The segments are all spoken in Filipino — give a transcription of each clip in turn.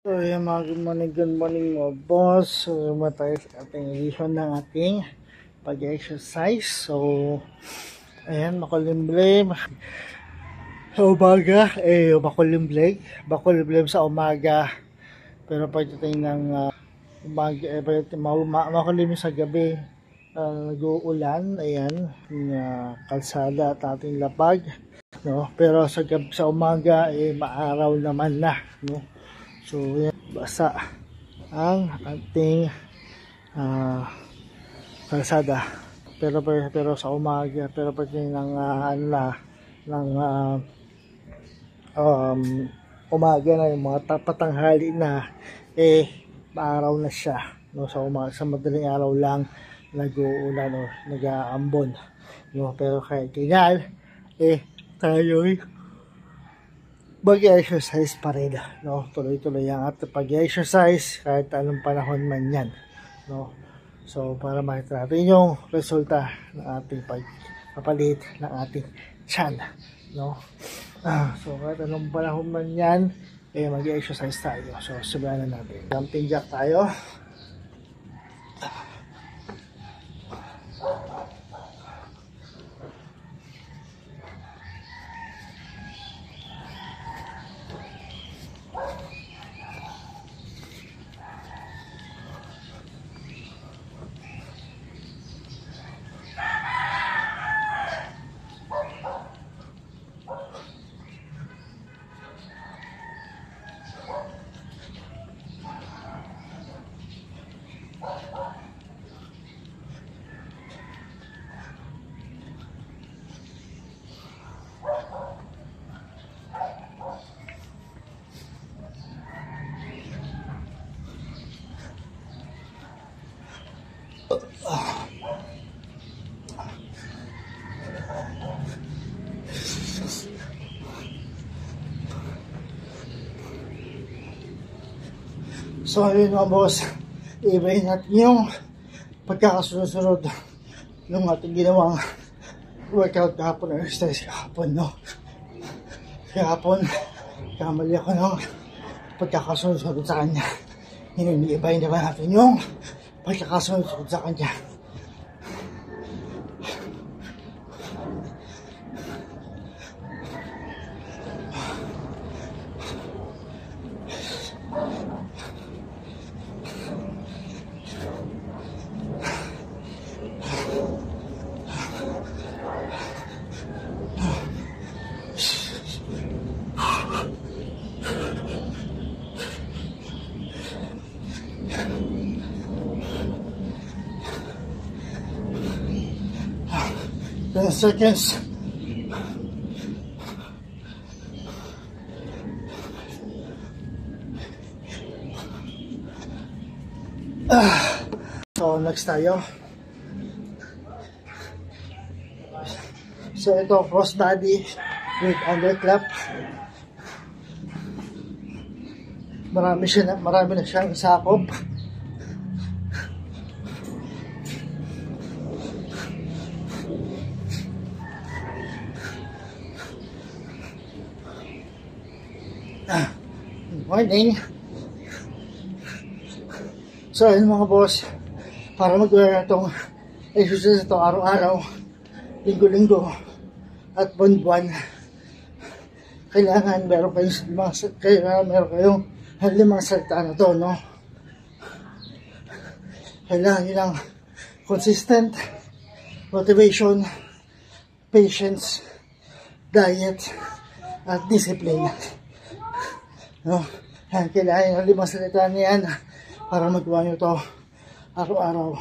So yan mga good morning mga boss. So tayo sa ating edition ng ating pag-exercise. So ayan, makulimlim sa umaga, makulimlim sa umaga, pero pagdating ng umaga, makulimlim sa gabi, nag-uulan. Ayan, yung kalsada at ating lapag, no? Pero sa umaga maaraw naman na, no? So yan, basa ang ating kalsada, pero sa umaga, pero pagdating ng umaga na, yung mga patanghali na, maaraw na siya, no? Sa umaga, sa madaling araw lang nag-uulan o nag-aambon, no? Pero kahit ganyan, tayo'y mag-exercise pa rin, no? Tuloy-tuloy ang ating pag-exercise kahit anong panahon man yan, no? So para makita natin yung resulta ng ating pagpapalit ng ating tiyan, no? So kahit anong panahon man yan, mag-exercise tayo. So simulan na natin. Jumping jack tayo. So ayun mga boss, ibahin natin yung pagkakasunod-sunod ng ating ginawang workout kahapon, or exercise kahapon, no? Kahapon, kamali ako ng pagkakasunod-sunod sa kanya. Ibahin naman natin yung pagkakasunod-sunod sa kanya. Ten seconds. So next tayo. So ito, cross body with underclap. Marami na siyang sakop. Morning. So ayun mga boss, para magawa itong exercise ito araw-araw, linggo-linggo at buwan-buwan, kailangan meron kayong limang salita na to, no? Kailangan nyo ng consistent motivation, patience, diet, at discipline, no? Kailangan ng limang salita niyan para magawa nyo to araw-araw.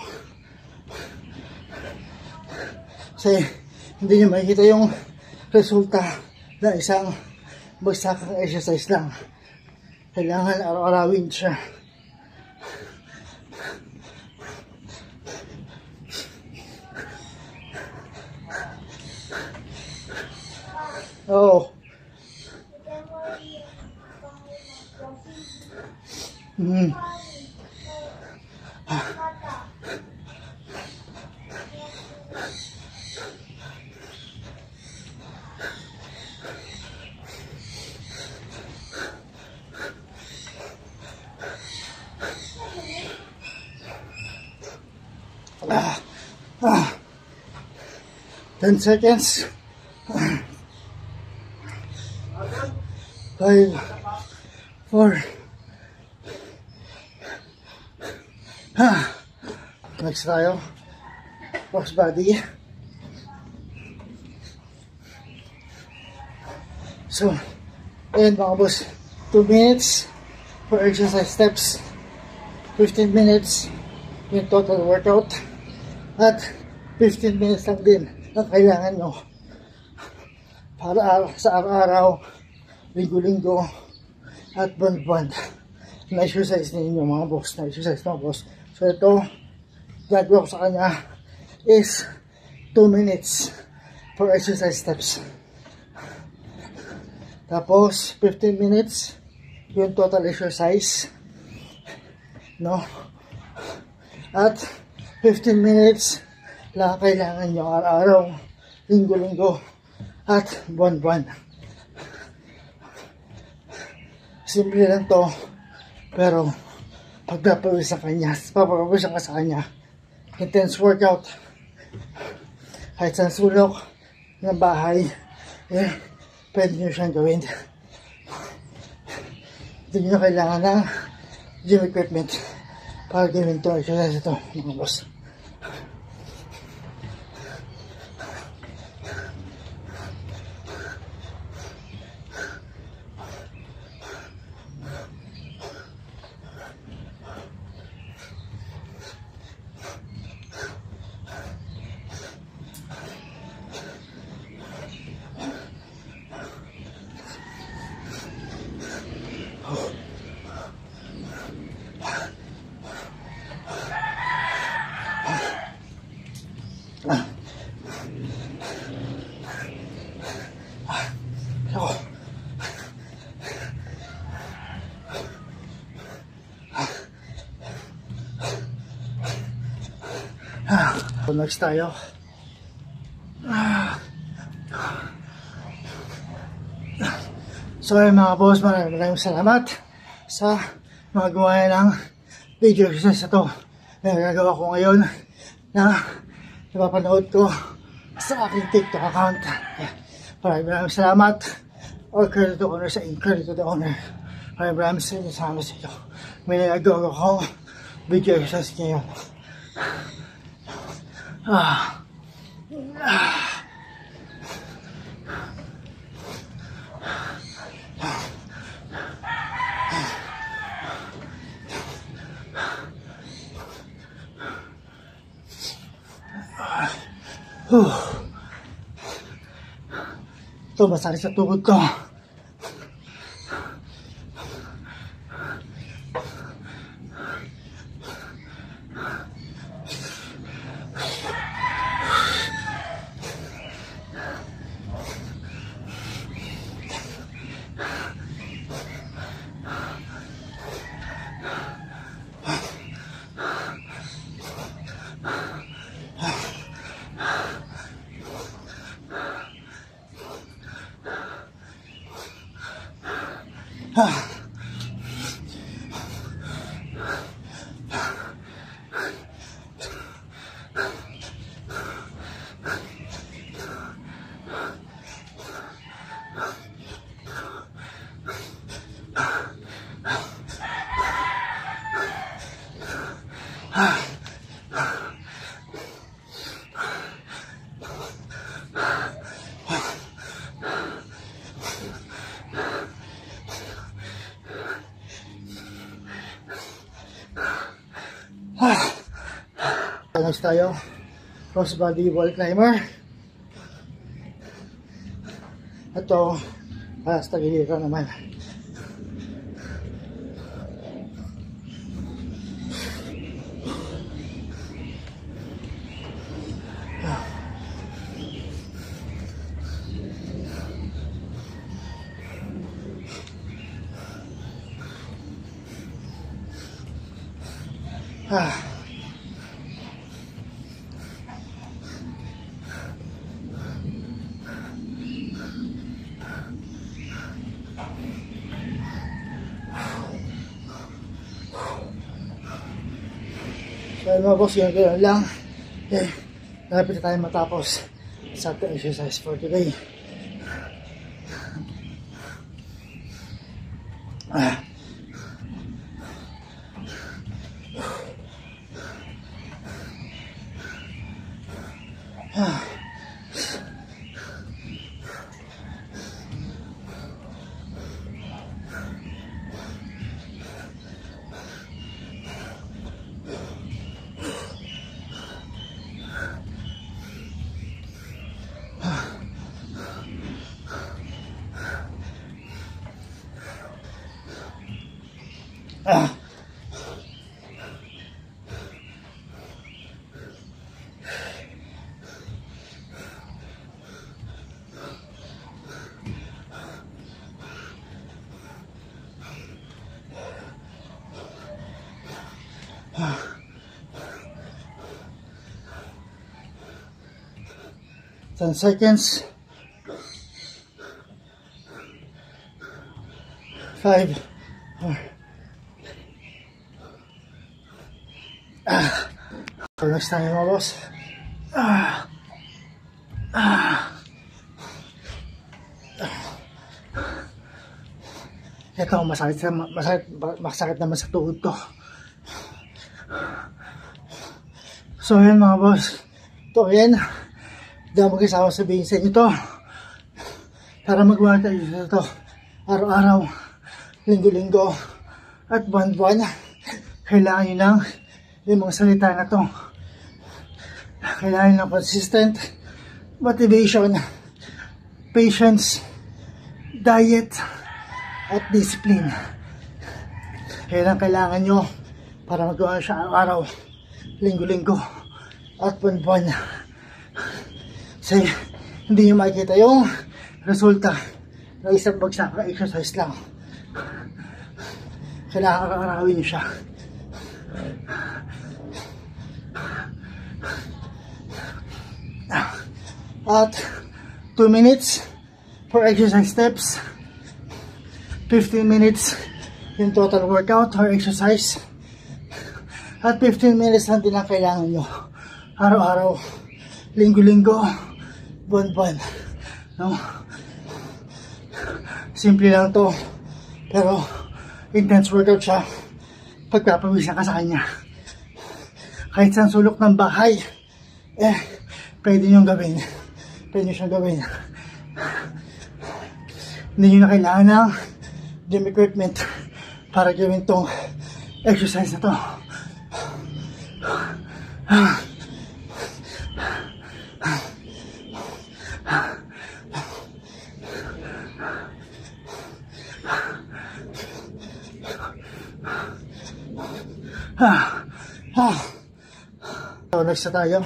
Kasi hindi nyo makikita yung resulta na isang bagsakang exercise lang. Kailangan araw-arawin siya. Oh. 10 seconds. 5, 4. Next tayo. Box body. So, ayan mga boss. 2 minutes for exercise steps. 15 minutes yung total workout. At 15 minutes lang din ang kailangan nyo para sa araw-araw, linggo-linggo, at buwan-buwan na exercise ninyo mga boss, na exercise mga boss. So ito, gagawa ko sa kanya is 2 minutes for exercise steps. Tapos 15 minutes yung total exercise, no? At 15 minutes lang kailangan nyo araw-araw, linggo-linggo, at buwan-buwan. Simple lang to, pero pagpapawisan ka sa kanya, intense workout, kahit sa sulok ng bahay, pwede nyo siyang gawin. Hindi nyo kailangan ng gym equipment para gawin to exercise ito mga boss. So next tayo. So mga boss, maraming salamat sa mga gumawa ng video exercise na to na nagagawa ko ngayon na napapanood ko sa aking TikTok account. Maraming salamat. All credit to owner sa credit to the owner. Maraming salamat sa inyo. May nagagawa ko video exercise ngayon. Ito, masakit sa tuhod ko. Next tayo, cross body wall climber. Ito, alas tagiliran naman. So mga boss, yun lang. Lapit na tayo matapos sa ating exercise for today. Ten seconds. 5, 4. For next time mga boss. Ito masakit naman sa tuhod ko. So yun mga boss. Ito yan. Hindi ako mag-isama sabihin sa inyo ito. Para magawa tayo ito araw-araw, linggo-linggo, at buwan-buwan. Kailangan nyo ng yung mga salita na to. Kailangan ng consistent motivation, patience, diet, at discipline. Kaya lang kailangan nyo para magawa siya araw-araw, linggo-linggo, at buwan-buwan. Kasi hindi nyo makikita yung resulta ng isang bagsak na exercise lang. Kailangan araw-arawin nyo siya. At 2 minutes for exercise steps, 15 minutes yung total workout or exercise, at 15 minutes lang din ang kailangan nyo araw-araw, linggo-linggo, buwan-buwan, no? Simple lang to, pero intense workout siya. Pagpapawisan ka sa kanya, kahit saan sulok ng bahay, pwede nyo gawin. Pwede nyo siyang gawin. Hindi nyo na kailangan ng gym equipment para gawin tong exercise na to. So next na tayo.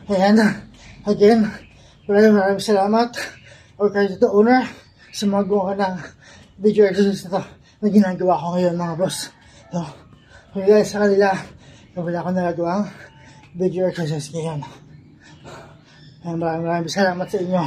Ayan, again, maraming salamat or kayo to owner sa mga gawa ng video exercise na to na ginagawa ko ngayon mga boss. So, dahil sa kanila na wala akong nagagawang video exercise ngayon. Ayan, maraming salamat sa inyo.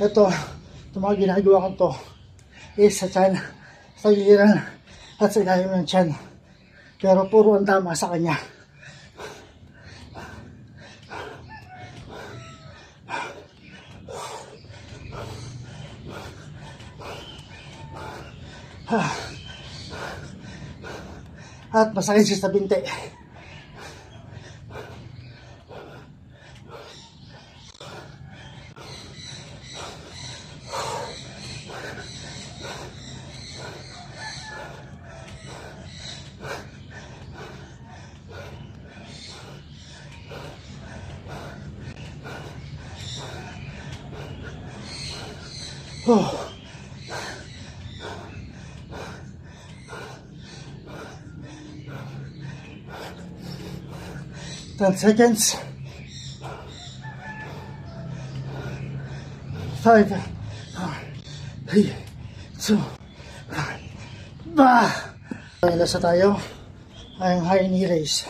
Ito mga ginagawa ko to is sa tiyan, sa giliran at sa ilalim ng tiyan, pero puro ang tama sa kanya. At masakit siya sa binti. 10 seconds. 5, 4, 3, 2, 1. Lasa tayo. Ang high knee raise.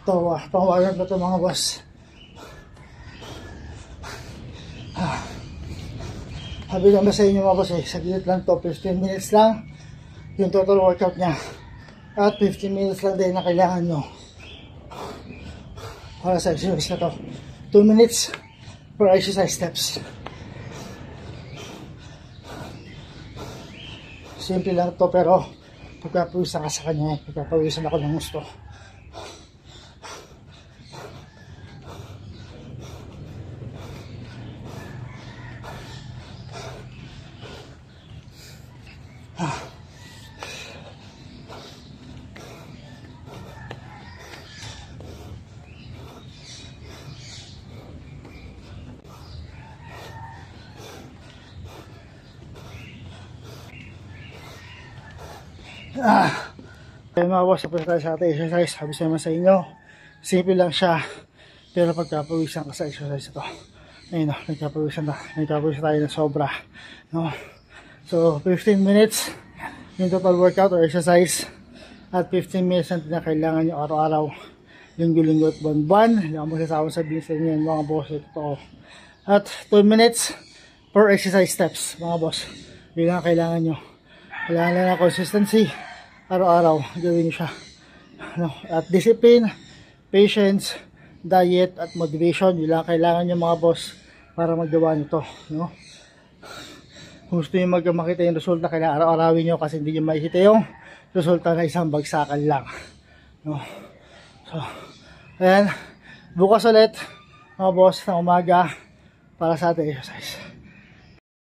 Ito, pang-warm na ito mga boss. Sabi lang ba sa inyo mga boss saglit lang to, 15 minutes lang yung total workout nya. At 15 minutes lang din na kailangan nyo para sa exercise na to. 2 minutes per exercise steps. Simple lang to pero pagkapawisan ka sa kanya, pagkapawisan ako ng gusto. Kaya mga boss, tapos tayo sa ating exercise. Sabi sa naman sa inyo, simple lang siya pero pagkapawisan ka sa exercise ito. Ayun o, nagkapawisan tayo ng sobra, no? So 15 minutes yung total workout or exercise at 15 minutes na kailangan nyo araw-araw, linggo-linggo at buwan-buwan. Hindi ako magsasawang sabihin sa inyo mga boss, ito. At 2 minutes per exercise steps mga boss. Hindi lang kailangan nyo. Kailangan lang ng consistency. Araw-araw gawin nyo siya, no? At discipline, patience, diet at motivation, yun lang kailangan nyo mga boss para magawa nyo to, no? Kung gusto nyo makita yung resulta, kailangan araw-arawin nyo kasi hindi nyo makikita yung resulta na isang bagsakan lang, no? So ayan, bukas ulit mga boss ng umaga para sa ating exercise.